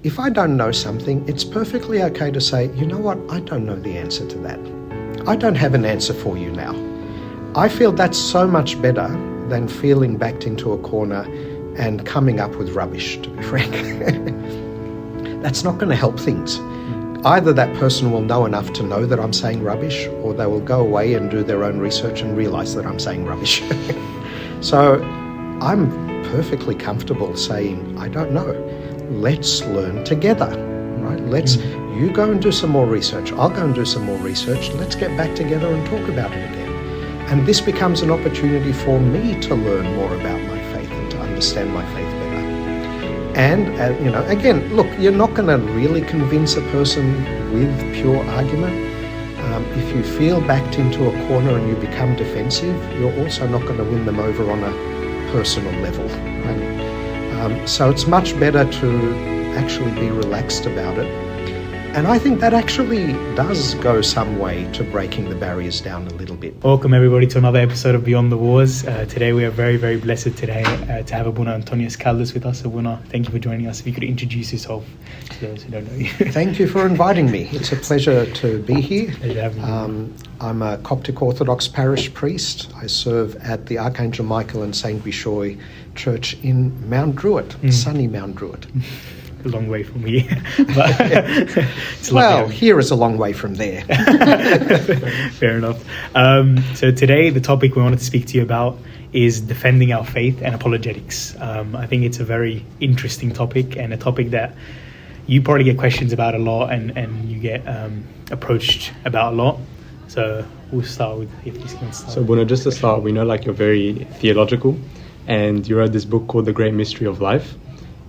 if I don't know something, it's perfectly okay to say, you know what, I don't know the answer to that. I don't have an answer for you now. I feel that's so much better than feeling backed into a corner and coming up with rubbish, to be frank. That's not going to help things. Either that person will know enough to know that I'm saying rubbish, or they will go away and do their own research and realize that I'm saying rubbish. So I'm perfectly comfortable saying, I don't know. Let's learn together, right? You go and do some more research. I'll go and do some more research. Let's get back together and talk about it again. And this becomes an opportunity for me to learn more about my faith and to understand my faith better. And, again, look, you're not going to really convince a person with pure argument. If you feel backed into a corner and you become defensive, you're also not going to win them over on a personal level. Right? So it's much better to actually be relaxed about it. And I think that actually does go some way to breaking the barriers down a little bit. Welcome everybody to another episode of Beyond the Wars. Today we are very, very blessed today to have Abuna Antonius Kaldas with us. Abuna, thank you for joining us. If you could introduce yourself to those who don't know you. Thank you for inviting me. It's a pleasure to be here. Pleasure having you. I'm a Coptic Orthodox parish priest. I serve at the Archangel Michael and St. Bishoy Church in Mount Druitt, sunny Mount Druitt. A long way from here. But it's well, here is a long way from there. Fair enough. So today the topic we wanted to speak to you about is defending our faith and apologetics. I think it's a very interesting topic, and a topic that you probably get questions about a lot and you get approached about a lot. So we'll start with, if you can start. So Bruno, just to start, we know you're very theological, and you wrote this book called The Great Mystery of Life.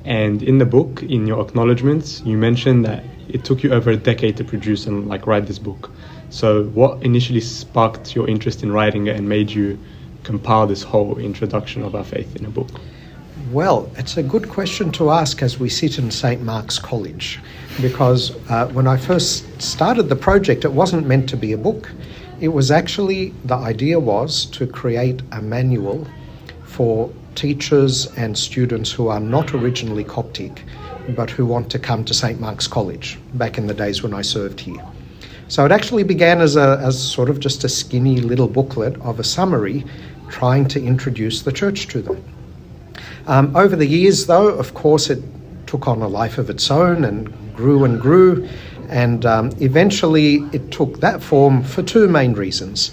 And in the book, in your acknowledgements, you mentioned that it took you over a decade to produce and write this book. So what initially sparked your interest in writing it and made you compile this whole introduction of our faith in a book? Well, it's a good question to ask as we sit in St. Mark's College, because when I first started the project, it wasn't meant to be a book. It was actually, the idea was to create a manual for teachers and students who are not originally Coptic, but who want to come to St. Mark's College, back in the days when I served here. So it actually began as sort of just a skinny little booklet of a summary trying to introduce the church to them. Over the years, though, of course, it took on a life of its own and grew, and eventually it took that form for two main reasons.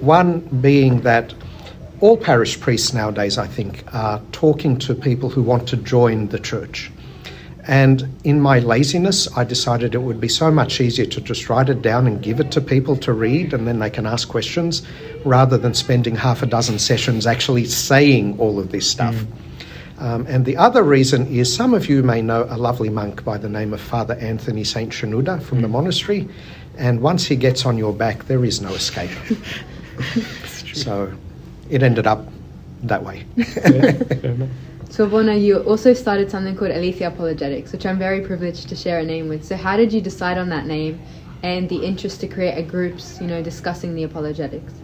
One being that all parish priests nowadays, I think, are talking to people who want to join the church. And in my laziness, I decided it would be so much easier to just write it down and give it to people to read, and then they can ask questions, rather than spending half a dozen sessions actually saying all of this stuff. And the other reason is, some of you may know a lovely monk by the name of Father Anthony St. Shenouda from the monastery, and once he gets on your back, there is no escape. So it ended up that way. So Bona, you also started something called Aletheia Apologetics, which I'm very privileged to share a name with. So how did you decide on that name and the interest to create a groups, discussing the apologetics?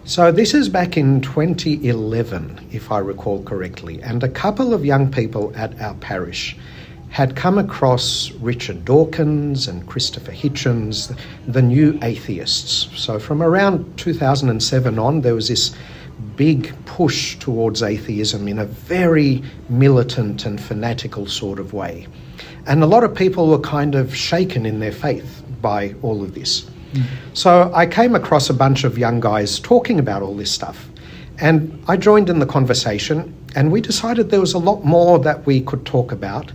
So this is back in 2011, if I recall correctly, and a couple of young people at our parish had come across Richard Dawkins and Christopher Hitchens, the new atheists. So from around 2007 on, there was this big push towards atheism in a very militant and fanatical sort of way. And a lot of people were kind of shaken in their faith by all of this. So I came across a bunch of young guys talking about all this stuff, and I joined in the conversation, and we decided there was a lot more that we could talk about,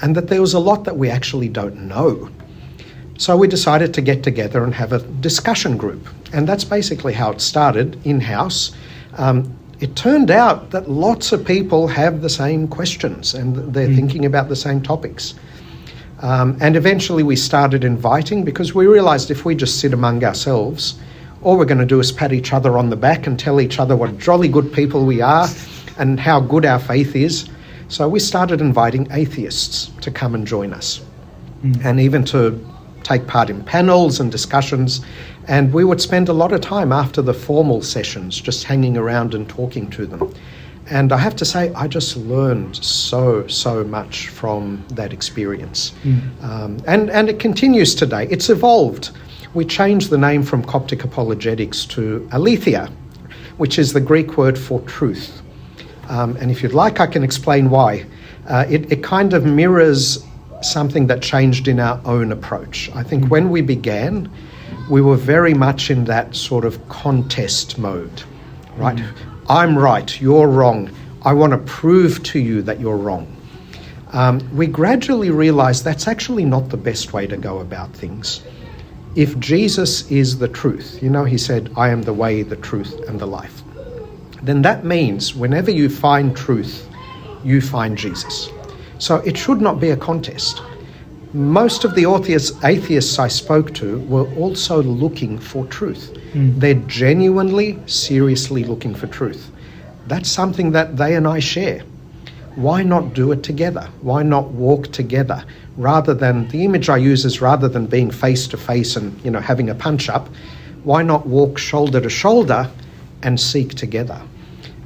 and that there was a lot that we actually don't know. So we decided to get together and have a discussion group, and that's basically how it started, in-house. It turned out that lots of people have the same questions, and they're thinking about the same topics. And eventually we started inviting, because we realized if we just sit among ourselves, all we're going to do is pat each other on the back and tell each other what jolly good people we are and how good our faith is. So we started inviting atheists to come and join us, and even to take part in panels and discussions. And we would spend a lot of time after the formal sessions just hanging around and talking to them. And I have to say, I just learned so much from that experience. And it continues today. It's evolved. We changed the name from Coptic apologetics to aletheia, which is the Greek word for truth. And if you'd like, I can explain why. It kind of mirrors something that changed in our own approach. I think when we began, we were very much in that sort of contest mode, right? I'm right, you're wrong. I want to prove to you that you're wrong. We gradually realized that's actually not the best way to go about things. If Jesus is the truth, he said, I am the way, the truth, and the life, then that means whenever you find truth, you find Jesus. So it should not be a contest. Most of the atheists I spoke to were also looking for truth. They're genuinely, seriously looking for truth. That's something that they and I share. Why not do it together? Why not walk together? Rather than, the image I use is rather than being face to face and having a punch up, why not walk shoulder to shoulder and seek together?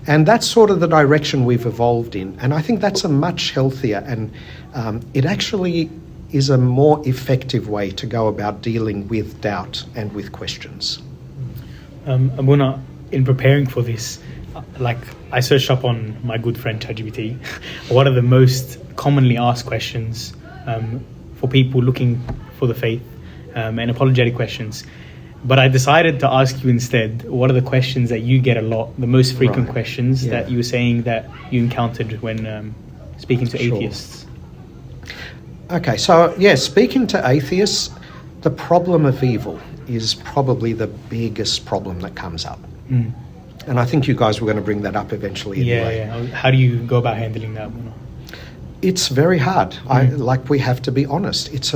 And that's sort of the direction we've evolved in. And I think that's a much healthier and it actually is a more effective way to go about dealing with doubt and with questions. Abuna, in preparing for this, I searched up on my good friend ChatGPT, what are the most commonly asked questions for people looking for the faith and apologetic questions. But I decided to ask you instead, what are the questions that you get a lot, the most frequent questions that you were saying that you encountered when speaking to atheists? Okay, so speaking to atheists, the problem of evil is probably the biggest problem that comes up. And I think you guys were going to bring that up eventually anyway. Yeah. How do you go about handling that? It's very hard. We have to be honest.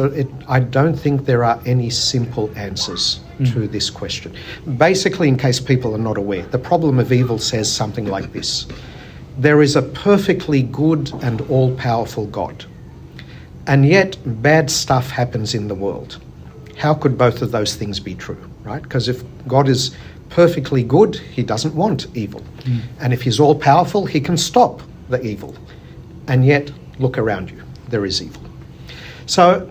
I don't think there are any simple answers to this question. Basically, in case people are not aware, the problem of evil says something like this. There is a perfectly good and all-powerful God, and yet bad stuff happens in the world. How could both of those things be true, right? Because if God is perfectly good, he doesn't want evil. And if he's all-powerful, he can stop the evil. And yet, look around you, there is evil. So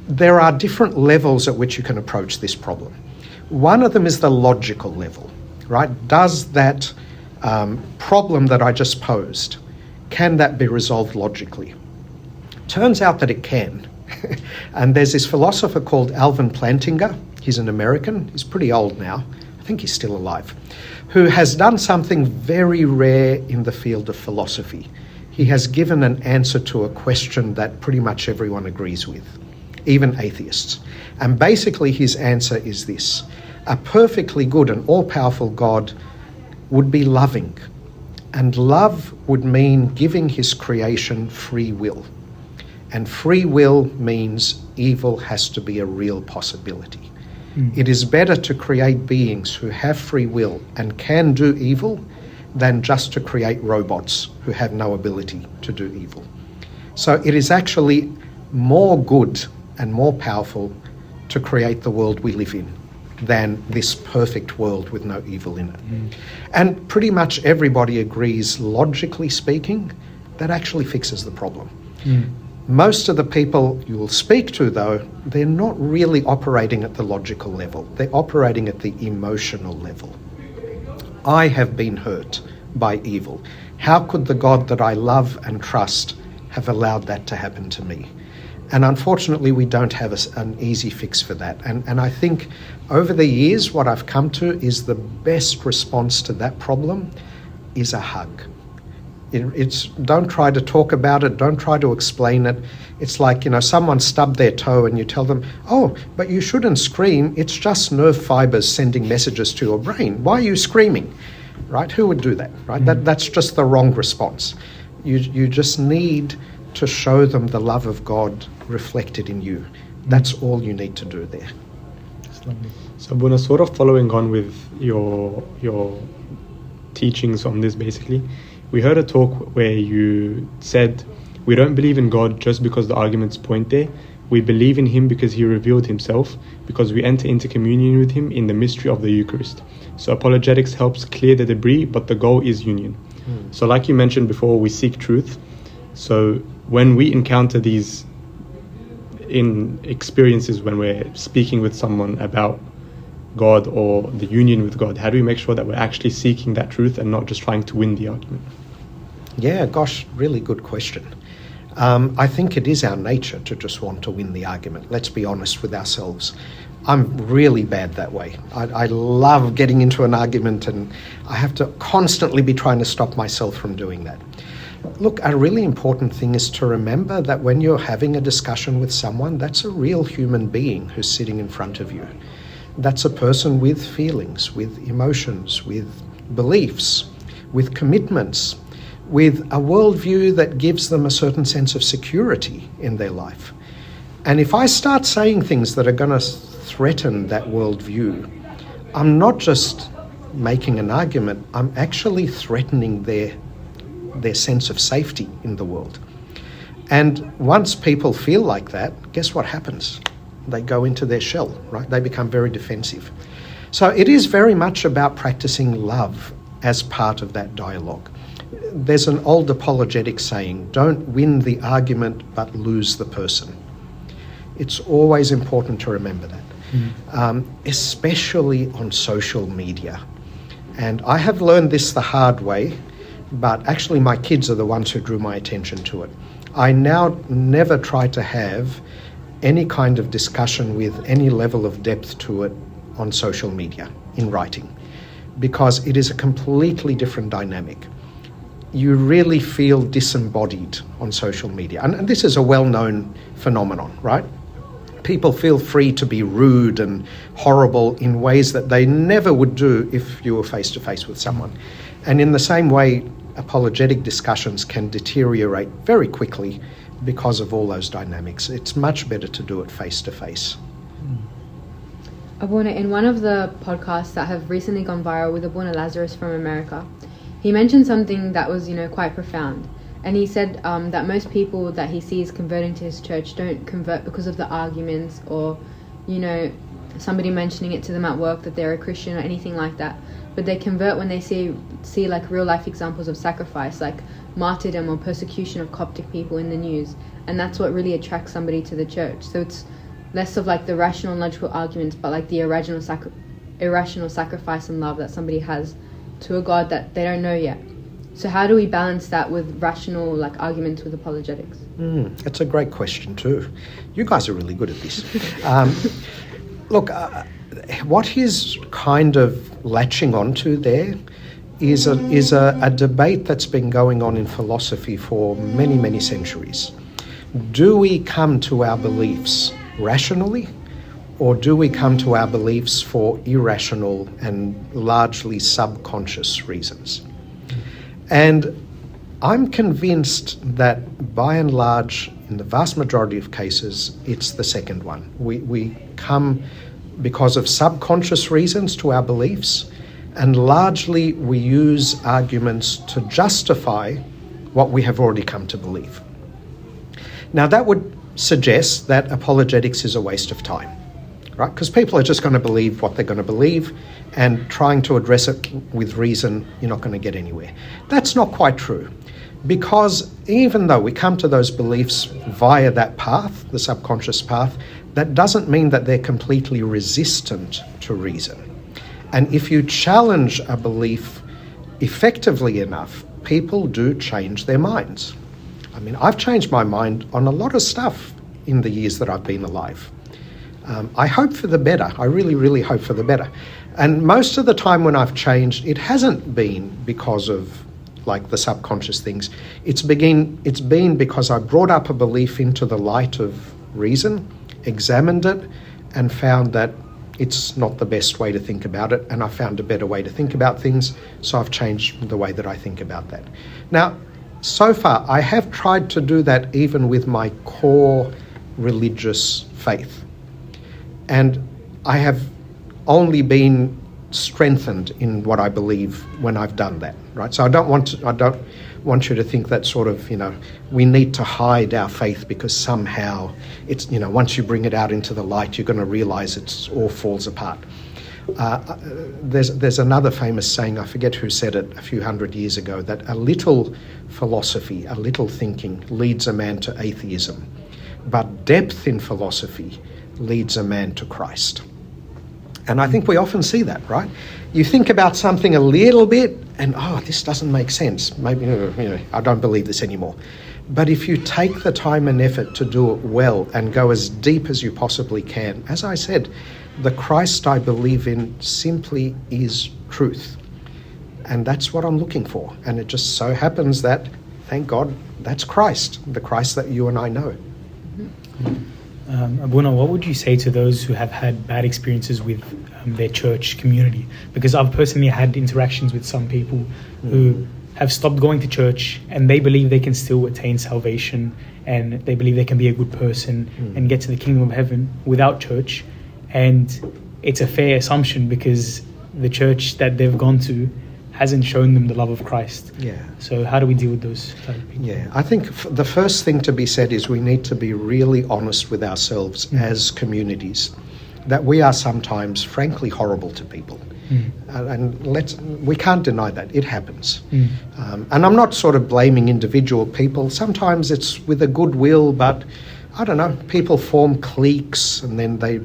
there are different levels at which you can approach this problem. One of them is the logical level, right? Does that problem that I just posed, can that be resolved logically? Turns out that it can. And there's this philosopher called Alvin Plantinga. He's an American. He's pretty old now. I think he's still alive. Who has done something very rare in the field of philosophy. He has given an answer to a question that pretty much everyone agrees with, even atheists. And basically his answer is this. A perfectly good and all-powerful God would be loving. And love would mean giving his creation free will. And free will means evil has to be a real possibility. It is better to create beings who have free will and can do evil than just to create robots who have no ability to do evil. So it is actually more good and more powerful to create the world we live in than this perfect world with no evil in it. And pretty much everybody agrees, logically speaking, that actually fixes the problem. Most of the people you will speak to, though, they're not really operating at the logical level. They're operating at the emotional level. I have been hurt by evil. How could the God that I love and trust have allowed that to happen to me? And unfortunately, we don't have an easy fix for that. And I think over the years, what I've come to is the best response to that problem is a hug. It's don't try to talk about it, don't try to explain it. It's like, someone stubbed their toe and you tell them, oh, but you shouldn't scream. It's just nerve fibers sending messages to your brain. Why are you screaming? Right? Who would do that? Right? That's just the wrong response. You just need to show them the love of God reflected in you. That's all you need to do there. So Buna, sort of following on with your teachings on this, basically, we heard a talk where you said, we don't believe in God just because the arguments point there. We believe in him because he revealed himself, because we enter into communion with him in the mystery of the Eucharist. So apologetics helps clear the debris, but the goal is union. So like you mentioned before, we seek truth. So when we encounter these in experiences when we're speaking with someone about God or the union with God, how do we make sure that we're actually seeking that truth and not just trying to win the argument? Yeah, gosh, really good question. I think it is our nature to just want to win the argument. Let's be honest with ourselves. I'm really bad that way. I love getting into an argument, and I have to constantly be trying to stop myself from doing that. Look, a really important thing is to remember that when you're having a discussion with someone, that's a real human being who's sitting in front of you. That's a person with feelings, with emotions, with beliefs, with commitments, with a worldview that gives them a certain sense of security in their life. And if I start saying things that are going to threaten that worldview, I'm not just making an argument, I'm actually threatening their sense of safety in the world. And once people feel like that, guess what happens? They go into their shell, right? They become very defensive. So it is very much about practicing love as part of that dialogue. There's an old apologetic saying, don't win the argument, but lose the person. It's always important to remember that, especially on social media. And I have learned this the hard way, but actually my kids are the ones who drew my attention to it. I now never try to have any kind of discussion with any level of depth to it on social media, in writing, because it is a completely different dynamic. You really feel disembodied on social media. And this is a well-known phenomenon, right? People feel free to be rude and horrible in ways that they never would do if you were face-to-face with someone. And in the same way, apologetic discussions can deteriorate very quickly because of all those dynamics. It's much better to do it face-to-face. Abuna, in one of the podcasts that have recently gone viral with Abuna Lazarus from America, he mentioned something that was, quite profound. And he said that most people that he sees converting to his church don't convert because of the arguments or, somebody mentioning it to them at work that they're a Christian or anything like that. But they convert when they see like real life examples of sacrifice, like martyrdom or persecution of Coptic people in the news. And that's what really attracts somebody to the church. So it's less of like the rational and logical arguments, but like the irrational sacrifice and love that somebody has to a God that they don't know yet. So how do we balance that with rational like arguments with apologetics? That's a great question too. You guys are really good at this. Look, what he's kind of latching onto there is a debate that's been going on in philosophy for many, many centuries. Do we come to our beliefs rationally, or do we come to our beliefs for irrational and largely subconscious reasons? And I'm convinced that by and large, in the vast majority of cases, it's the second one. We come because of subconscious reasons to our beliefs, and largely we use arguments to justify what we have already come to believe. Now that would suggest that apologetics is a waste of time, right? Because people are just going to believe what they're going to believe, and trying to address it with reason, you're not going to get anywhere. That's not quite true, because even though we come to those beliefs via that path, the subconscious path, that doesn't mean that they're completely resistant to reason. And if you challenge a belief effectively enough, people do change their minds. I mean, I've changed my mind on a lot of stuff in the years that I've been alive. I hope for the better. I really, really hope for the better. And most of the time when I've changed, it hasn't been because of like the subconscious things. It's been because I brought up a belief into the light of reason, examined it, and found that it's not the best way to think about it, and I found a better way to think about things, so I've changed the way that I think about that. Now, so far, I have tried to do that even with my core religious faith. And I have only been strengthened in what I believe when I've done that, right? So I don't want you to think that sort of, we need to hide our faith because somehow it's, once you bring it out into the light, you're going to realize it all falls apart. There's another famous saying, I forget who said it a few hundred years ago, that a little philosophy, a little thinking leads a man to atheism, but depth in philosophy leads a man to Christ. And I think we often see that, right? You think about something a little bit and, this doesn't make sense. Maybe, I don't believe this anymore. But if you take the time and effort to do it well and go as deep as you possibly can, as I said, the Christ I believe in simply is truth. And that's what I'm looking for. And it just so happens that, thank God, that's Christ, the Christ that you and I know. Abuna, what would you say to those who have had bad experiences with their church community? Because I've personally had interactions with some people who have stopped going to church and they believe they can still attain salvation and they believe they can be a good person and get to the kingdom of heaven without church. And it's a fair assumption because the church that they've gone to hasn't shown them the love of Christ. Yeah. So how do we deal with those type of people? Yeah, I think the first thing to be said is we need to be really honest with ourselves as communities, that we are sometimes, frankly, horrible to people. And we can't deny that. It happens. And I'm not sort of blaming individual people. Sometimes it's with a good will, but I don't know, people form cliques and then they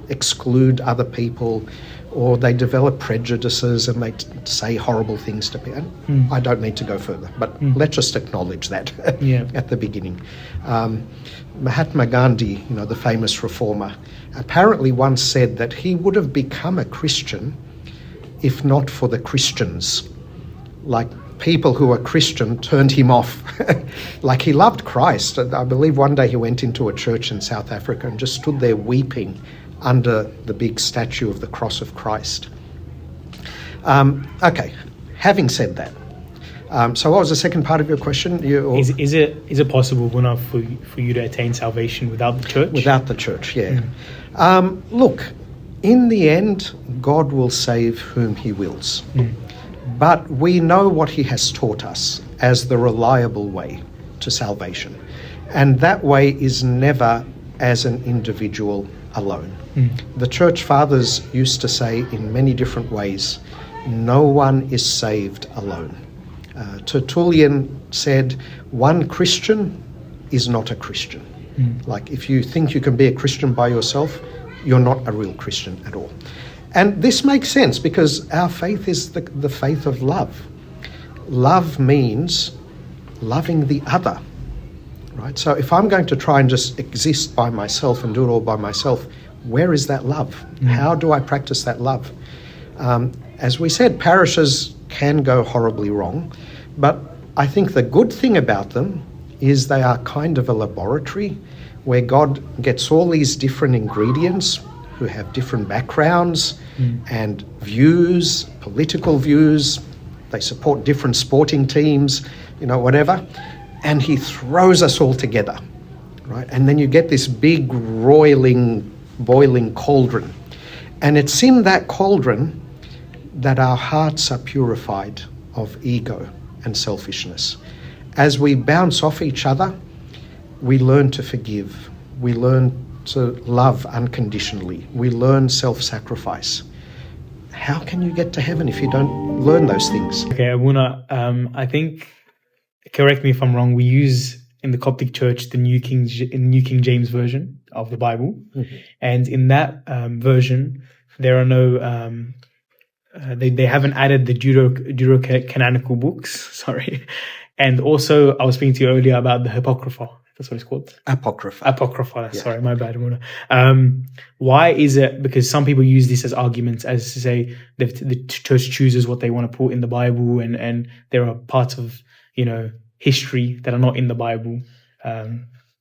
exclude other people, or they develop prejudices and they say horrible things to people. I don't need to go further, but let's just acknowledge that at the beginning. Mahatma Gandhi, the famous reformer, apparently once said that he would have become a Christian if not for the Christians. Like, people who were Christian turned him off. Like, he loved Christ. I believe one day he went into a church in South Africa and just stood there weeping under the big statue of the cross of Christ. Okay, having said that, so what was the second part of your question? Is it possible, Buna, for you to attain salvation without the church? Without the church, yeah. Look, in the end, God will save whom he wills. But we know what he has taught us as the reliable way to salvation. And that way is never as an individual alone. The church fathers used to say in many different ways, no one is saved alone. Tertullian said, one Christian is not a Christian. Like, if you think you can be a Christian by yourself, you're not a real Christian at all. And this makes sense because our faith is the faith of love. Love means loving the other, right? So if I'm going to try and just exist by myself and do it all by myself, where is that love? How do I practice that love? As we said, parishes can go horribly wrong, but I think the good thing about them is they are kind of a laboratory where God gets all these different ingredients who have different backgrounds and views, political views. They support different sporting teams, whatever. And he throws us all together, right? And then you get this big, roiling, boiling cauldron. And it's in that cauldron that our hearts are purified of ego and selfishness. As we bounce off each other, we learn to forgive. We learn to love unconditionally. We learn self-sacrifice. How can you get to heaven if you don't learn those things? Okay, Abuna, I think, correct me if I'm wrong, we use in the Coptic Church the New King James Version of the Bible. And in that version, there are no... They haven't added the Deuterocanonical books, sorry. And also, I was speaking to you earlier about the Apocrypha. That's what it's called. Apocrypha. Yeah. Sorry, my bad. Why is it? Because some people use this as arguments, as to say the church chooses what they want to put in the Bible, and there are parts of history that are not in the Bible.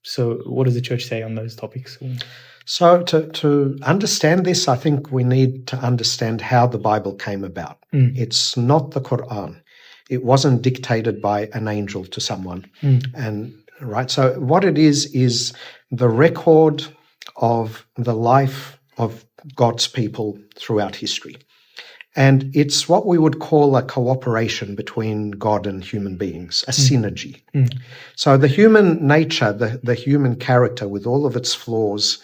So, what does the church say on those topics? So, to understand this, I think we need to understand how the Bible came about. It's not the Quran. It wasn't dictated by an angel to someone, and right. So what it is the record of the life of God's people throughout history. And it's what we would call a cooperation between God and human beings, a synergy. So the human nature, the human character with all of its flaws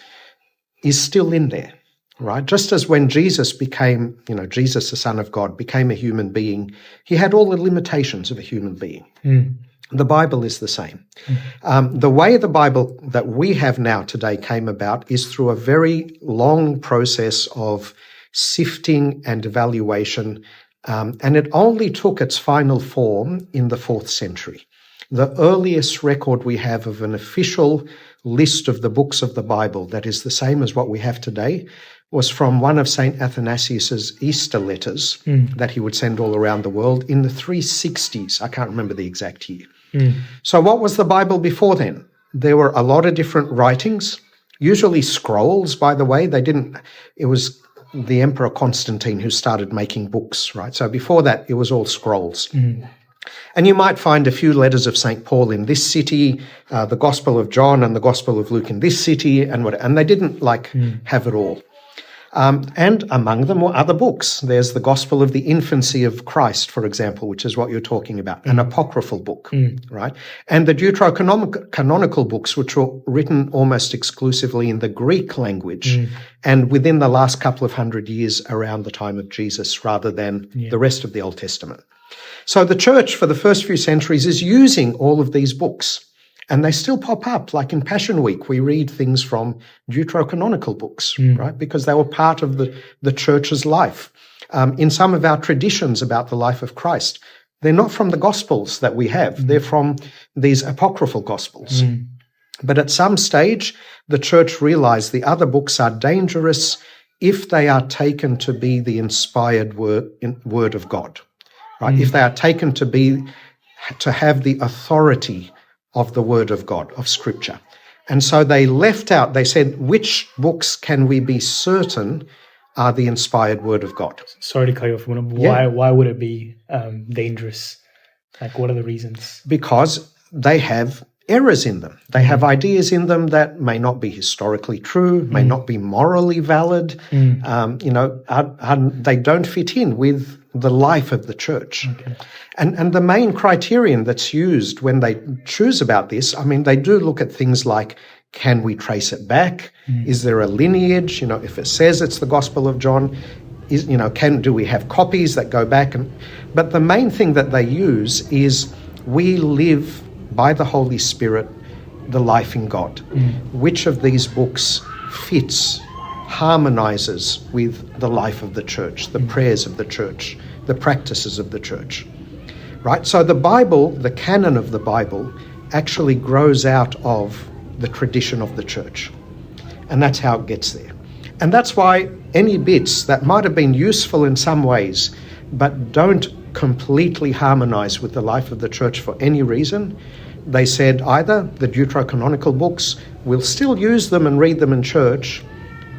is still in there, right? Just as when Jesus became, Jesus, the Son of God, became a human being, he had all the limitations of a human being. The Bible is the same. The way the Bible that we have now today came about is through a very long process of sifting and evaluation, and it only took its final form in the 4th century. The earliest record we have of an official list of the books of the Bible that is the same as what we have today was from one of St. Athanasius's Easter letters that he would send all around the world in the 360s. I can't remember the exact year. So what was the Bible before then? There were a lot of different writings, usually scrolls, by the way. It was the Emperor Constantine who started making books, right? So before that, it was all scrolls. And you might find a few letters of St. Paul in this city, the Gospel of John and the Gospel of Luke in this city, and they didn't have it all. And among them were other books. There's the Gospel of the Infancy of Christ, for example, which is what you're talking about, an apocryphal book, right? And the deuterocanonical books, which were written almost exclusively in the Greek language and within the last couple of hundred years around the time of Jesus rather than the rest of the Old Testament. So the church for the first few centuries is using all of these books. And they still pop up. Like in Passion Week, we read things from deuterocanonical books, right? Because they were part of the church's life. In some of our traditions about the life of Christ, they're not from the Gospels that we have. They're from these apocryphal Gospels. But at some stage, the church realized the other books are dangerous if they are taken to be the inspired word of God, right? If they are taken to have the authority of the Word of God, of Scripture. And so they said, which books can we be certain are the inspired Word of God? Sorry to cut you off. Why would it be dangerous? Like, what are the reasons? Because they have errors in them. They have ideas in them that may not be historically true, may not be morally valid, they don't fit in with the life of the church. Okay. And the main criterion that's used when they choose about this, they do look at things like, can we trace it back? Is there a lineage? If it says it's the Gospel of John, do we have copies that go back? But the main thing that they use is we live by the Holy Spirit the life in God. Which of these books fits, harmonizes with the life of the church, the prayers of the church, the practices of the church, right? So the Bible, the canon of the Bible, actually grows out of the tradition of the church. And that's how it gets there. And that's why any bits that might have been useful in some ways, but don't completely harmonize with the life of the church for any reason, they said either the deuterocanonical books, we'll still use them and read them in church,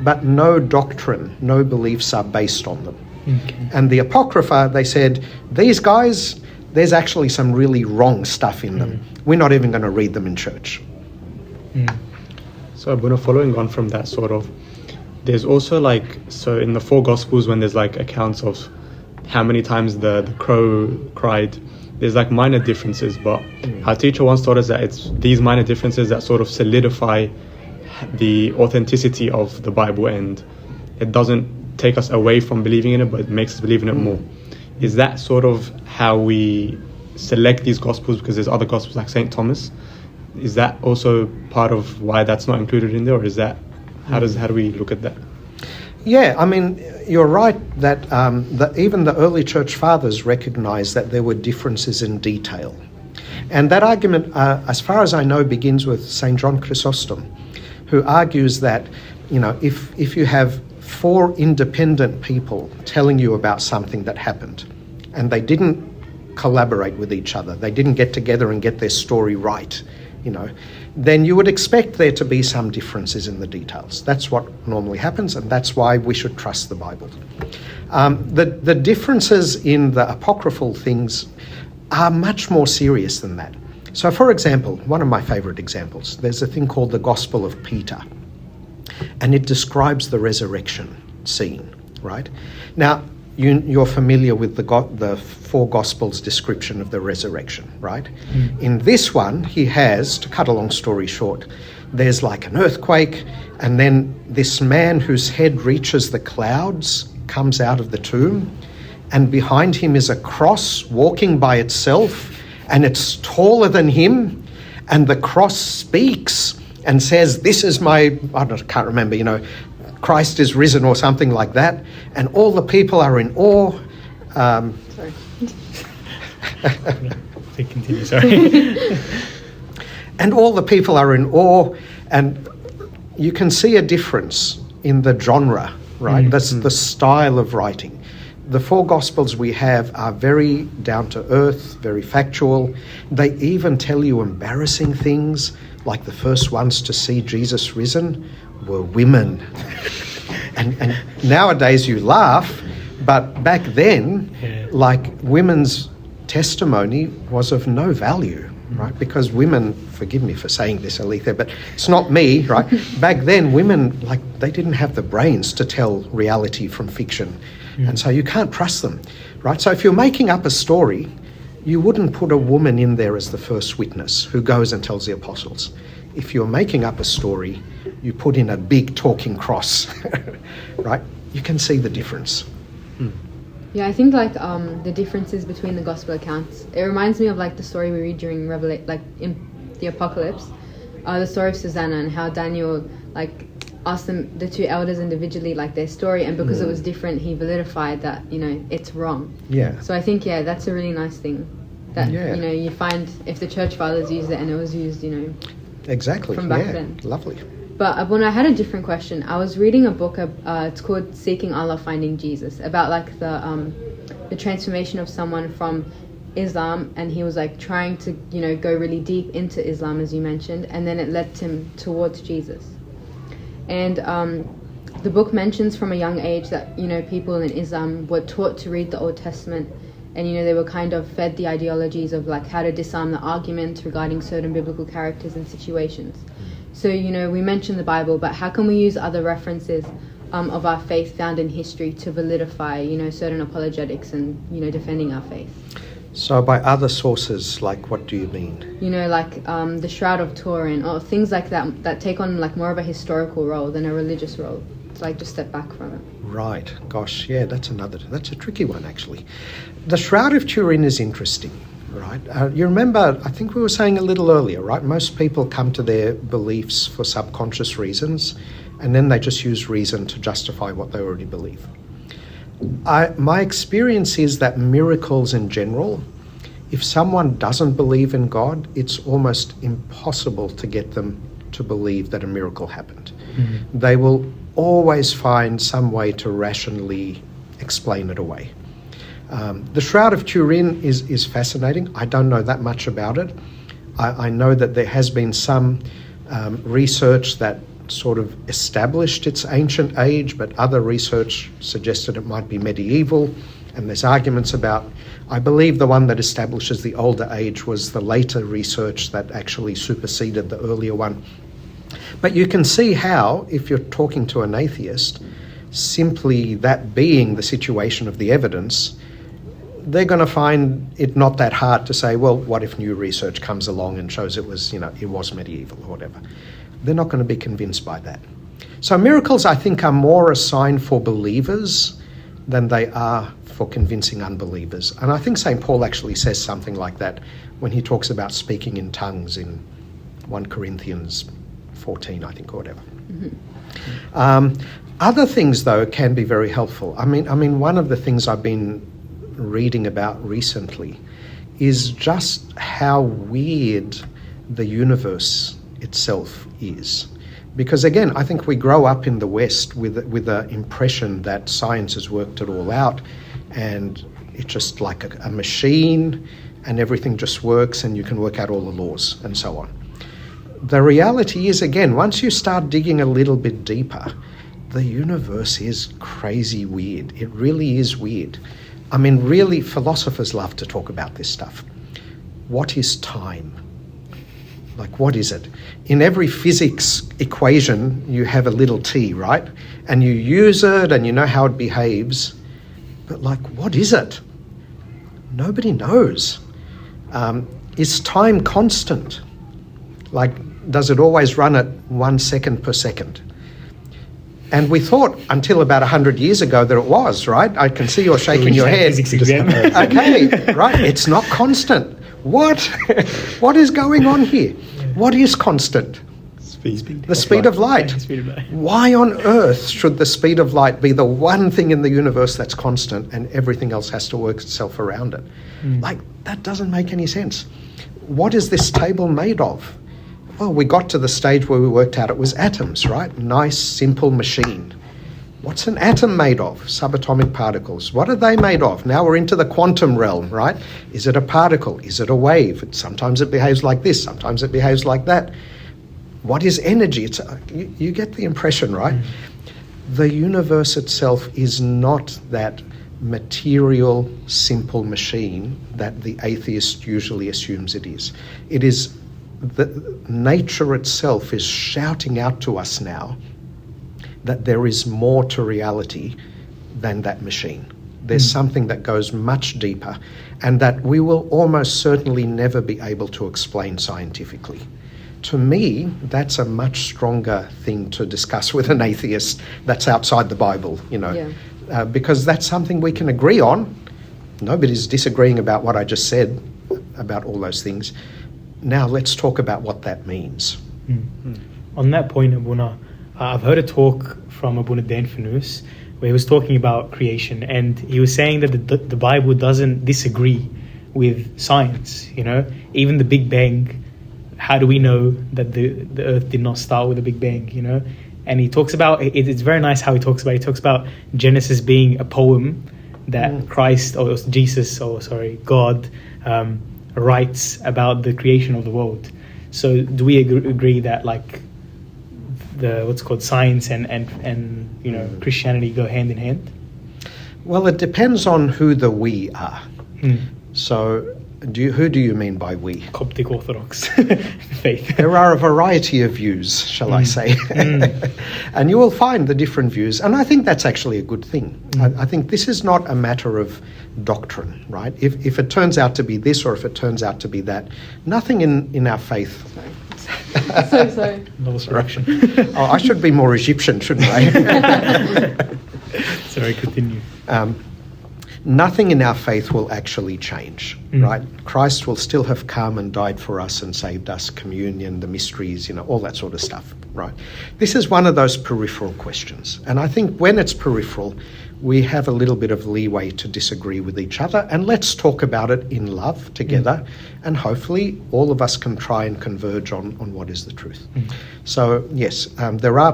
but no doctrine, no beliefs are based on them. Okay. And the Apocrypha, they said, these guys, there's actually some really wrong stuff in them. We're not even going to read them in church. So, Abuna, following on from that there's also so in the 4 Gospels, when there's accounts of how many times the crow cried, there's minor differences, but our teacher once taught us that it's these minor differences that sort of solidify the authenticity of the Bible, and it doesn't take us away from believing in it, but it makes us believe in it more. Is that sort of how we select these Gospels? Because there's other Gospels like St. Thomas. Is that also part of why that's not included in there, or is that how do we look at that? Yeah, you're right that even the early church fathers recognized that there were differences in detail. And that argument, as far as I know, begins with St. John Chrysostom, who argues that, if you have 4 independent people telling you about something that happened, and they didn't collaborate with each other, they didn't get together and get their story right, then you would expect there to be some differences in the details. That's what normally happens, and that's why we should trust the Bible. The differences in the apocryphal things are much more serious than that. So, for example, one of my favorite examples, there's a thing called the Gospel of Peter, and it describes the resurrection scene, right? Now, you're familiar with the four Gospels' description of the resurrection, right? In this one, he has, to cut a long story short, there's like an earthquake, and then this man whose head reaches the clouds comes out of the tomb, and behind him is a cross walking by itself, and it's taller than him, and the cross speaks and says, "This is my," I can't remember, Christ is risen or something like that, and all the people are in awe. Sorry. Continue, sorry. And all the people are in awe, and you can see a difference in the genre, right? That's the style of writing. The four Gospels we have are very down to earth, very factual. They even tell you embarrassing things, like the first ones to see Jesus risen were women. And nowadays you laugh, but back then, like, women's testimony was of no value, right? Because women, forgive me for saying this, Alethea, but it's not me, right? Back then, women, like, they didn't have the brains to tell reality from fiction. And so you can't trust them, right? So if you're making up a story, you wouldn't put a woman in there as the first witness who goes and tells the apostles. If you're making up a story, you put in a big talking cross, right? You can see the difference. Yeah, I think the differences between the gospel accounts, it reminds me of like the story we read during in the Apocalypse, the story of Susanna, and how Daniel asked them, the two elders individually, their story, and because it was different, he validified that it's wrong. Yeah. So I think that's a really nice thing that you find if the church fathers used it and it was used exactly from back then. Lovely. But when I had a different question, I was reading a book. It's called Seeking Allah, Finding Jesus, about the transformation of someone from Islam, and he was trying to go really deep into Islam, as you mentioned, and then it led him towards Jesus. And the book mentions from a young age that people in Islam were taught to read the Old Testament, and they were kind of fed the ideologies of how to disarm the argument regarding certain biblical characters and situations. So we mentioned the Bible, but how can we use other references of our faith found in history to validify certain apologetics and defending our faith? So by other sources, what do you mean? The Shroud of Turin, or things like that take on more of a historical role than a religious role. To just step back from it. Right. Gosh, yeah, that's a tricky one, actually. The Shroud of Turin is interesting, right? You remember, I think we were saying a little earlier, right? Most people come to their beliefs for subconscious reasons, and then they just use reason to justify what they already believe. My experience is that miracles in general, if someone doesn't believe in God, it's almost impossible to get them to believe that a miracle happened. Mm-hmm. They will always find some way to rationally explain it away. The Shroud of Turin is fascinating. I don't know that much about it. I know that there has been some research that sort of established its ancient age, but other research suggested it might be medieval, and there's arguments about, I believe the one that establishes the older age was the later research that actually superseded the earlier one. But you can see how, if you're talking to an atheist, simply that being the situation of the evidence, they're going to find it not that hard to say, well, what if new research comes along and shows it was, it was medieval or whatever. They're not going to be convinced by that. So miracles, I think, are more a sign for believers than they are for convincing unbelievers. And I think St. Paul actually says something like that when he talks about speaking in tongues in 1 Corinthians 14, I think, or whatever. Mm-hmm. Other things, though, can be very helpful. I mean, one of the things I've been reading about recently is just how weird the universe itself is. Because again, I think we grow up in the West with the impression that science has worked it all out and it's just like a machine and everything just works and you can work out all the laws and so on. The reality is, again, once you start digging a little bit deeper, the universe is crazy weird. It really is weird. I mean, really, philosophers love to talk about this stuff. What is time? What is it? In every physics equation, you have a little t, right? And you use it and you know how it behaves. But what is it? Nobody knows. Is time constant? Does it always run at 1 second per second? And we thought until about 100 years ago that it was, right? I can see you're shaking your head. Okay, right. It's not constant. What? What is going on here? What is constant? The speed of light. Why on earth should the speed of light be the one thing in the universe that's constant and everything else has to work itself around it? That doesn't make any sense. What is this table made of? Well, we got to the stage where we worked out it was atoms, right? Nice, simple machine. What's an atom made of? Subatomic particles. What are they made of? Now we're into the quantum realm, right? Is it a particle? Is it a wave? Sometimes it behaves like this, sometimes it behaves like that. What is energy? You get the impression, right? The universe itself is not that material, simple machine that the atheist usually assumes it is. It is the nature itself is shouting out to us now that there is more to reality than that machine. There's something that goes much deeper and that we will almost certainly never be able to explain scientifically. To me, that's a much stronger thing to discuss with an atheist that's outside the Bible, because that's something we can agree on. Nobody's disagreeing about what I just said about all those things. Now let's talk about what that means. On that point, Abuna, I've heard a talk from Abuna Dan Fanus where he was talking about creation, and he was saying that the Bible doesn't disagree with science. Even the Big Bang. How do we know that the Earth did not start with a Big Bang? And he talks about it's very nice how he talks about Genesis being a poem that God writes about the creation of the world. So do we agree that the what's called science and Christianity go hand in hand? Well, it depends on who the we are. So who do you mean by we? Coptic Orthodox faith. There are a variety of views, shall I say. And you will find the different views. And I think that's actually a good thing. I think this is not a matter of doctrine, right? If it turns out to be this or if it turns out to be that, nothing in our faith... So sorry. Correction. I should be more Egyptian, shouldn't I? Sorry, continue. Nothing in our faith will actually change, right? Christ will still have come and died for us and saved us, communion, the mysteries, all that sort of stuff, right? This is one of those peripheral questions. And I think when it's peripheral, we have a little bit of leeway to disagree with each other, and let's talk about it in love together, and hopefully all of us can try and converge on what is the truth. So yes, there are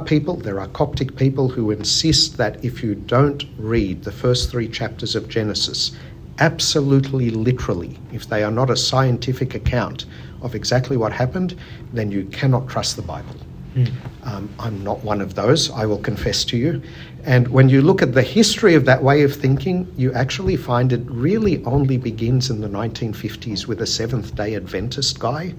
Coptic people who insist that if you don't read the first 3 chapters of Genesis absolutely literally, if they are not a scientific account of exactly what happened, then you cannot trust the Bible. I'm not one of those, I will confess to you. And when you look at the history of that way of thinking, you actually find it really only begins in the 1950s with a Seventh-day Adventist guy.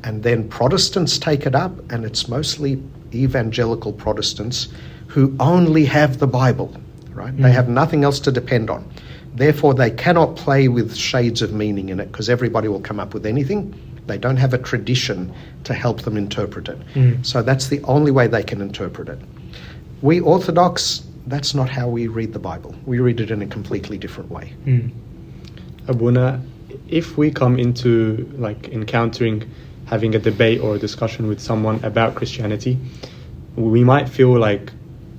And then Protestants take it up, and it's mostly evangelical Protestants who only have the Bible, right? They have nothing else to depend on. Therefore, they cannot play with shades of meaning in it because everybody will come up with anything. They don't have a tradition to help them interpret it. So that's the only way they can interpret it. We Orthodox, that's not how we read the Bible. We read it in a completely different way. Abuna, if we come into encountering having a debate or a discussion with someone about Christianity, we might feel like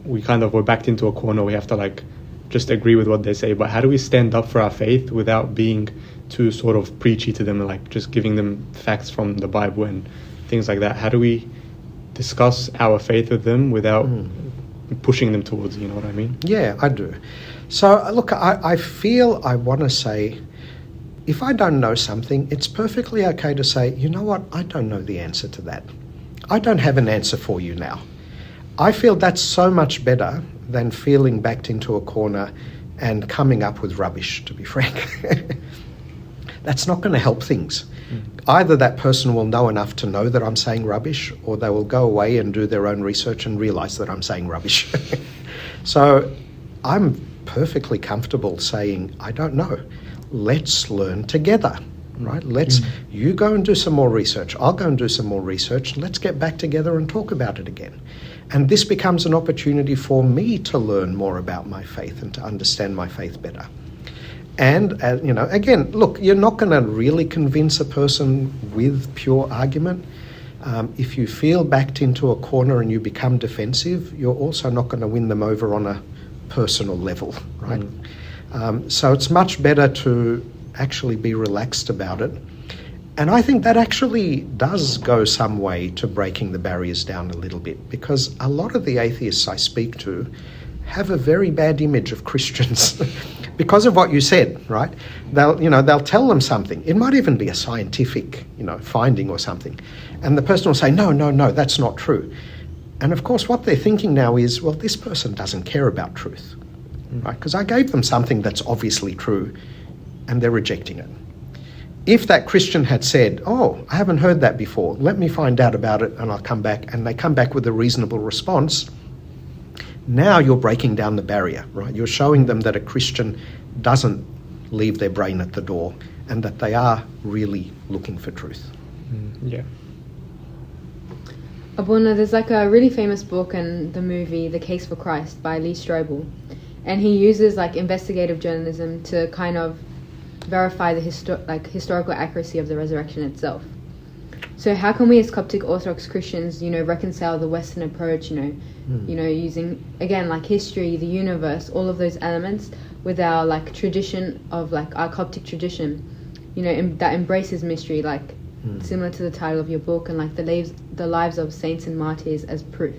we're backed into a corner. We have to just agree with what they say. But how do we stand up for our faith without being too sort of preachy to them, just giving them facts from the Bible and things like that? How do we discuss our faith with them without pushing them towards, you know what I mean? Yeah, I do. So look, I feel I want to say, if I don't know something, it's perfectly okay to say, you know what, I don't know the answer to that. I don't have an answer for you now. I feel that's so much better than feeling backed into a corner and coming up with rubbish, to be frank. That's not going to help things. Either that person will know enough to know that I'm saying rubbish, or they will go away and do their own research and realize that I'm saying rubbish. So I'm perfectly comfortable saying, I don't know, let's learn together, right? You go and do some more research, I'll go and do some more research, let's get back together and talk about it again. And this becomes an opportunity for me to learn more about my faith and to understand my faith better. And, again, look, you're not going to really convince a person with pure argument. If you feel backed into a corner and you become defensive, you're also not going to win them over on a personal level, right? So it's much better to actually be relaxed about it. And I think that actually does go some way to breaking the barriers down a little bit, because a lot of the atheists I speak to have a very bad image of Christians because of what you said, right? They'll tell them something. It might even be a scientific, finding or something. And the person will say, no, that's not true. And of course, what they're thinking now is, well, this person doesn't care about truth, right? Because I gave them something that's obviously true and they're rejecting it. If that Christian had said, oh, I haven't heard that before, let me find out about it and I'll come back, and they come back with a reasonable response, now you're breaking down the barrier, right? You're showing them that a Christian doesn't leave their brain at the door and that they are really looking for truth. Yeah. Abuna, there's like a really famous book and the movie The Case for Christ by Lee Strobel, and he uses like investigative journalism to kind of verify the historical accuracy of the resurrection itself. So how can we as Coptic Orthodox Christians, reconcile the Western approach, using, again, like history, the universe, all of those elements with our like tradition of like our Coptic tradition, that embraces mystery, like similar to the title of your book, and like the lives of saints and martyrs as proof.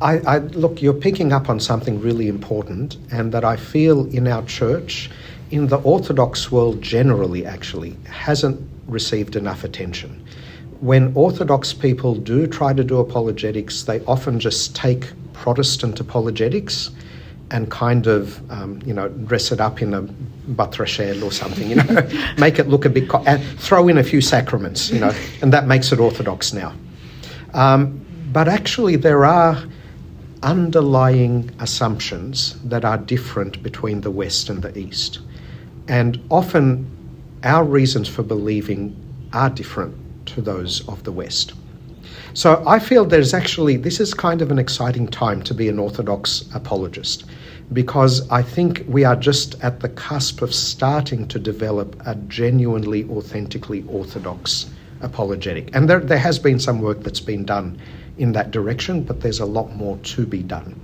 I look, you're picking up on something really important, and that I feel in our church, in the Orthodox world generally, actually hasn't received enough attention. When Orthodox people do try to do apologetics, they often just take Protestant apologetics and kind of, dress it up in a batrashel or something, make it look a bit, and throw in a few sacraments, and that makes it Orthodox now. But actually there are underlying assumptions that are different between the West and the East. And often our reasons for believing are different to those of the West. So I feel this is kind of an exciting time to be an Orthodox apologist, because I think we are just at the cusp of starting to develop a genuinely, authentically Orthodox apologetic. And there has been some work that's been done in that direction, but there's a lot more to be done.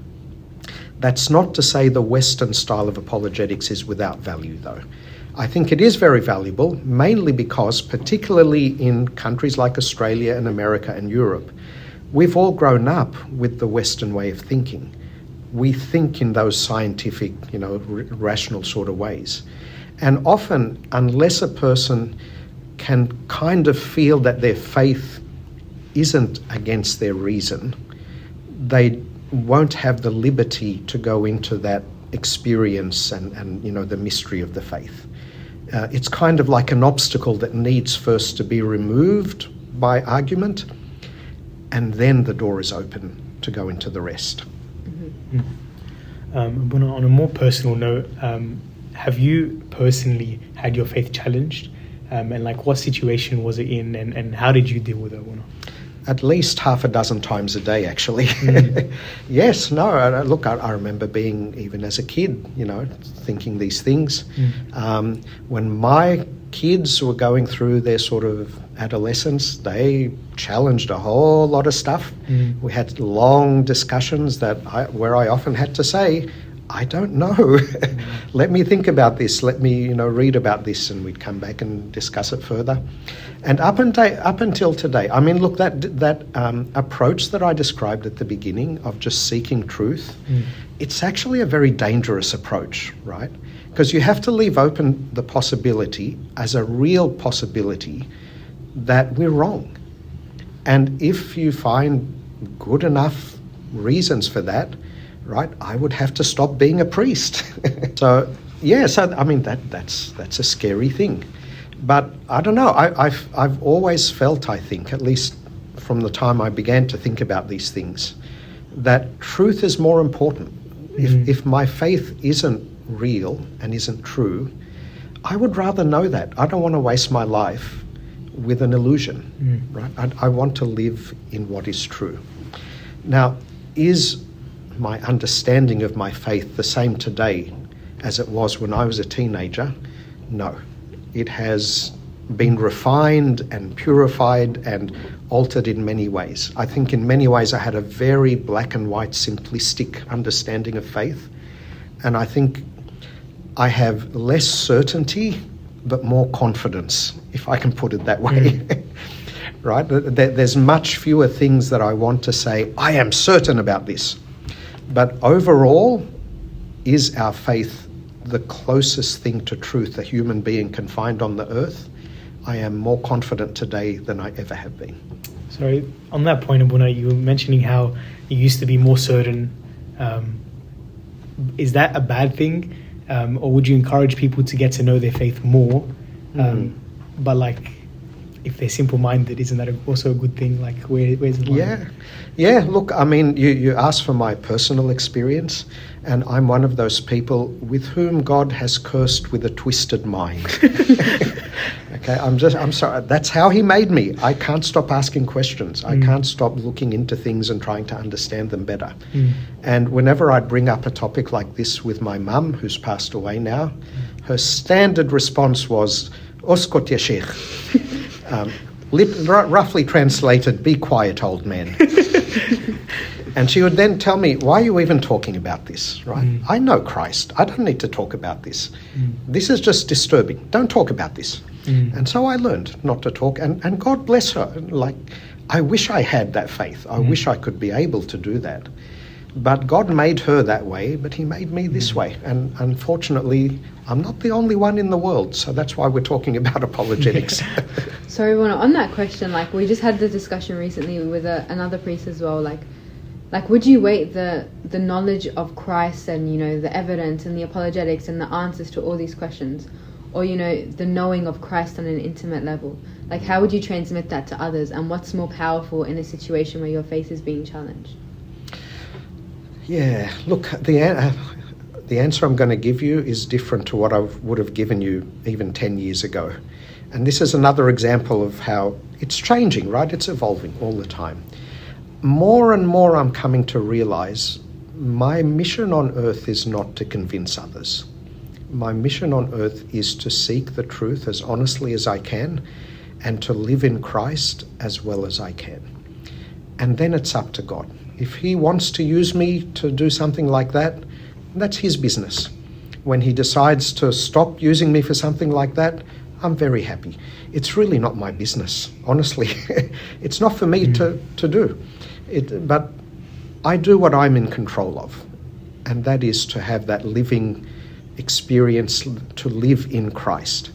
That's not to say the Western style of apologetics is without value, though. I think it is very valuable, mainly because, particularly in countries like Australia and America and Europe, we've all grown up with the Western way of thinking. We think in those scientific, rational sort of ways. And often, unless a person can kind of feel that their faith isn't against their reason, they won't have the liberty to go into that experience and the mystery of the faith. It's kind of like an obstacle that needs first to be removed by argument, and then the door is open to go into the rest. But on a more personal note, have you personally had your faith challenged? And like what situation was it in, and how did you deal with it? At least half a dozen times a day, actually. Yes, no, look, I remember being, even as a kid, thinking these things. When my kids were going through their sort of adolescence, they challenged a whole lot of stuff. We had long discussions where I often had to say, I don't know. Let me think about this. Let me, read about this, and we'd come back and discuss it further. And up until today, I mean, look, that approach that I described at the beginning of just seeking truth, it's actually a very dangerous approach, right? Because you have to leave open the possibility, as a real possibility, that we're wrong. And if you find good enough reasons for that, right, I would have to stop being a priest. So I mean that's a scary thing. But I don't know. I've always felt, I think, at least from the time I began to think about these things, that truth is more important. If my faith isn't real and isn't true, I would rather know that. I don't want to waste my life with an illusion, right? I want to live in what is true. Now, is my understanding of my faith the same today as it was when I was a teenager? No. It has been refined and purified and altered in many ways. I think in many ways I had a very black and white, simplistic understanding of faith. And I think I have less certainty, but more confidence, if I can put it that way. Right? There's much fewer things that I want to say, I am certain about this. But overall, is our faith the closest thing to truth a human being can find on the earth? I am more confident today than I ever have been. So on that point, Abuna, you were mentioning how you used to be more certain. Is that a bad thing? Or would you encourage people to get to know their faith more? But like, if they're simple-minded, isn't that also a good thing? Like, where's the line? Yeah. Look, I mean, you asked for my personal experience, and I'm one of those people with whom God has cursed with a twisted mind. Okay, I'm sorry. That's how He made me. I can't stop asking questions. I can't stop looking into things and trying to understand them better. And whenever I bring up a topic like this with my mum, who's passed away now, her standard response was, "Oskot ya sheikh." Roughly translated, "Be quiet, old man." And she would then tell me, "Why are you even talking about this?" Right? I know Christ. I don't need to talk about this. This is just disturbing. Don't talk about this. And so I learned not to talk. And God bless her. Like, I wish I had that faith. I wish I could be able to do that. But God made her that way, but He made me this way. And unfortunately, I'm not the only one in the world. So that's why we're talking about apologetics. Sorry, Rona, on that question, like, we just had the discussion recently with another priest as well. Like, would you weight the knowledge of Christ and, you know, the evidence and the apologetics and the answers to all these questions, or, you know, the knowing of Christ on an intimate level? Like, how would you transmit that to others? And what's more powerful in a situation where your faith is being challenged? Yeah, look, the answer I'm going to give you is different to what I would have given you even 10 years ago. And this is another example of how it's changing, right? It's evolving all the time. More and more I'm coming to realize my mission on earth is not to convince others. My mission on earth is to seek the truth as honestly as I can and to live in Christ as well as I can. And then it's up to God. If He wants to use me to do something like that, that's His business. When He decides to stop using me for something like that, I'm very happy. It's really not my business, honestly. It's not for me to do. But I do what I'm in control of, and that is to have that living experience, to live in Christ.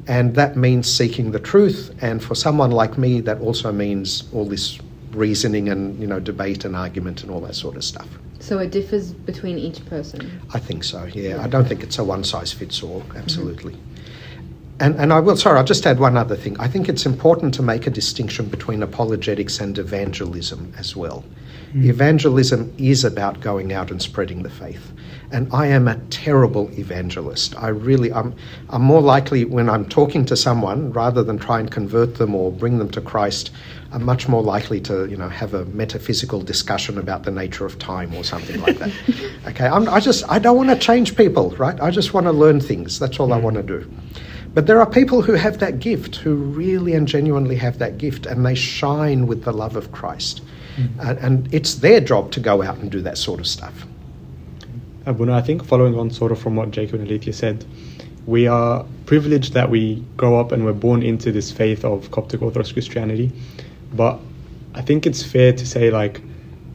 And that means seeking the truth, and for someone like me, that also means all this reasoning and, you know, debate and argument and all that sort of stuff. So it differs between each person? I think so, yeah. I don't think it's a one-size-fits-all, absolutely. And I'll just add one other thing. I think it's important to make a distinction between apologetics and evangelism as well. Evangelism is about going out and spreading the faith. And I am a terrible evangelist. I'm more likely, when I'm talking to someone, rather than try and convert them or bring them to Christ, I'm much more likely to, you know, have a metaphysical discussion about the nature of time or something like that. Okay, I don't want to change people, right? I just want to learn things. That's all I want to do. But there are people who have that gift, who really and genuinely have that gift, and they shine with the love of Christ. And it's their job to go out and do that sort of stuff. Abuna, I think following on sort of from what Jacob and Alethea said, we are privileged that we grow up and we're born into this faith of Coptic Orthodox Christianity. But I think it's fair to say, like,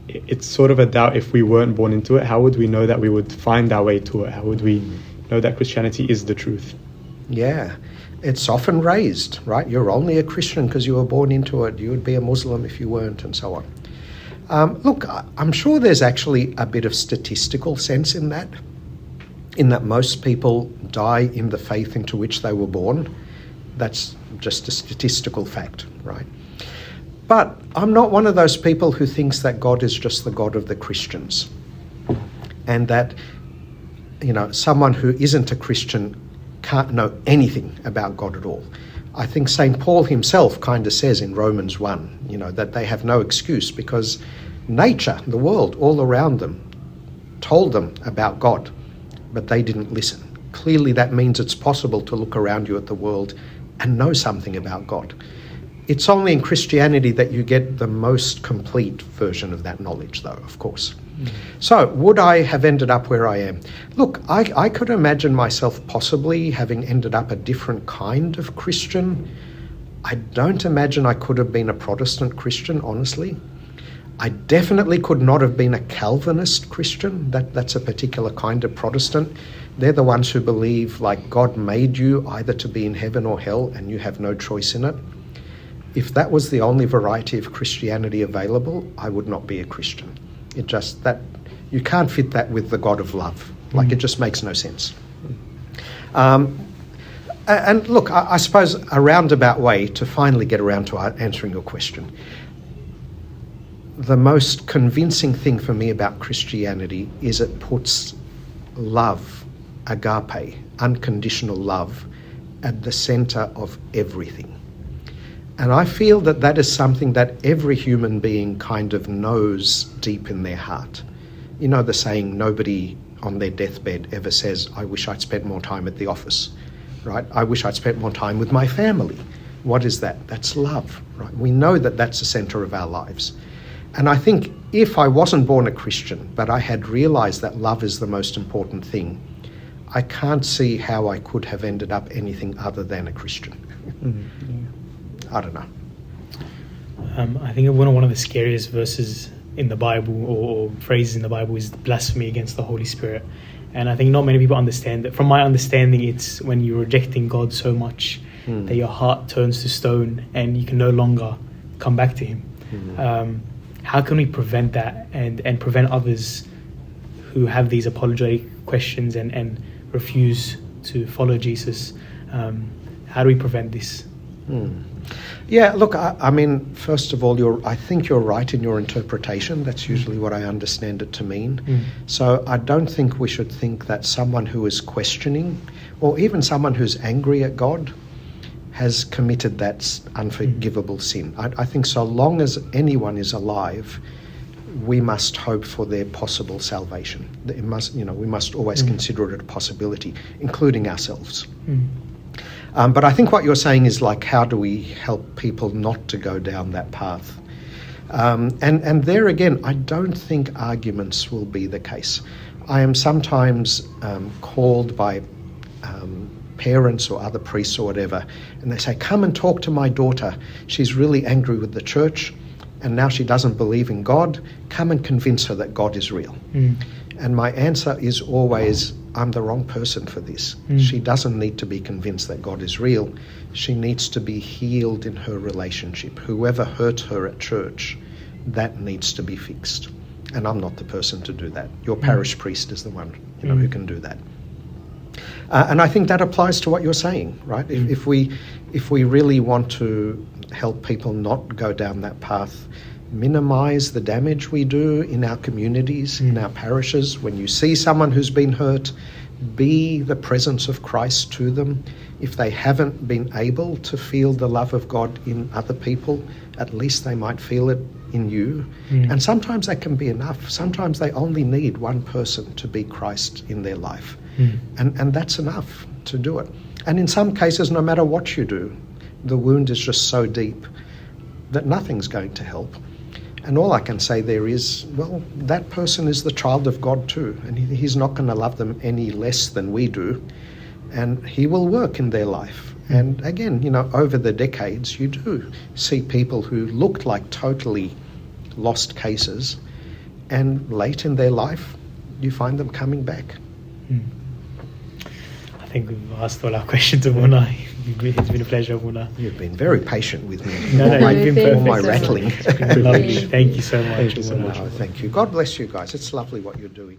it's sort of a doubt if we weren't born into it. How would we know that we would find our way to it? How would we know that Christianity is the truth? Yeah, it's often raised, right? You're only a Christian because you were born into it. You would be a Muslim if you weren't, and so on. Look, I'm sure there's actually a bit of statistical sense in that most people die in the faith into which they were born. That's just a statistical fact, right? But I'm not one of those people who thinks that God is just the God of the Christians. and that, someone who isn't a Christian can't know anything about God at all. I think St. Paul himself kind of says in Romans 1, that they have no excuse because nature, the world all around them, told them about God, but they didn't listen. Clearly that means it's possible to look around you at the world and know something about God. It's only in Christianity that you get the most complete version of that knowledge, though, of course. So, would I have ended up where I am? Look, I could imagine myself possibly having ended up a different kind of Christian. I don't imagine I could have been a Protestant Christian, honestly. I definitely could not have been a Calvinist Christian. That's a particular kind of Protestant. They're the ones who believe like God made you either to be in heaven or hell and you have no choice in it. If that was the only variety of Christianity available, I would not be a Christian. You can't fit that with the God of love. Like, it just makes no sense. And look, I suppose a roundabout way to finally get around to answering your question. The most convincing thing for me about Christianity is it puts love, agape, unconditional love, at the center of everything. And I feel that is something that every human being kind of knows deep in their heart. The saying, nobody on their deathbed ever says, I wish I'd spent more time at the office, right? I wish I'd spent more time with my family. What is that? That's love, right? We know that that's the center of our lives. And I think if I wasn't born a Christian, but I had realized that love is the most important thing, I can't see how I could have ended up anything other than a Christian. I don't know. I think one of the scariest verses in the Bible or phrases in the Bible is blasphemy against the Holy Spirit. And I think not many people understand that. From my understanding, it's when you're rejecting God so much that your heart turns to stone and you can no longer come back to Him. How can we prevent that and prevent others who have these apologetic questions and refuse to follow Jesus? How do we prevent this? Yeah, look, I mean, first of all, I think you're right in your interpretation. That's usually what I understand it to mean. So I don't think we should think that someone who is questioning, or even someone who's angry at God, has committed that unforgivable sin. I think so long as anyone is alive, we must hope for their possible salvation. We must always consider it a possibility, including ourselves. But I think what you're saying is like, how do we help people not to go down that path? And there again, I don't think arguments will be the case. I am sometimes called by parents or other priests or whatever, and they say, come and talk to my daughter. She's really angry with the church, and now she doesn't believe in God. Come and convince her that God is real. And my answer is always, I'm the wrong person for this. She doesn't need to be convinced that God is real. She needs to be healed in her relationship. Whoever hurt her at church, that needs to be fixed. And I'm not the person to do that. Your parish priest is the one who can do that. And I think that applies to what you're saying, right? If we really want to help people not go down that path, minimize the damage we do in our communities, in our parishes. When you see someone who's been hurt, be the presence of Christ to them. If they haven't been able to feel the love of God in other people, at least they might feel it in you. And sometimes that can be enough. Sometimes they only need one person to be Christ in their life. And that's enough to do it. And in some cases, no matter what you do, the wound is just so deep that nothing's going to help. And all I can say there is, well, that person is the child of God too, and He's not going to love them any less than we do, and He will work in their life. And again, over the decades, you do see people who looked like totally lost cases, and late in their life, you find them coming back. I think we've asked all our questions of Muna. It's been a pleasure, Muna. You've been very patient with me. No, you've been all my rattling. It's been lovely. Thank you so much. Thank you. God bless you guys. It's lovely what you're doing.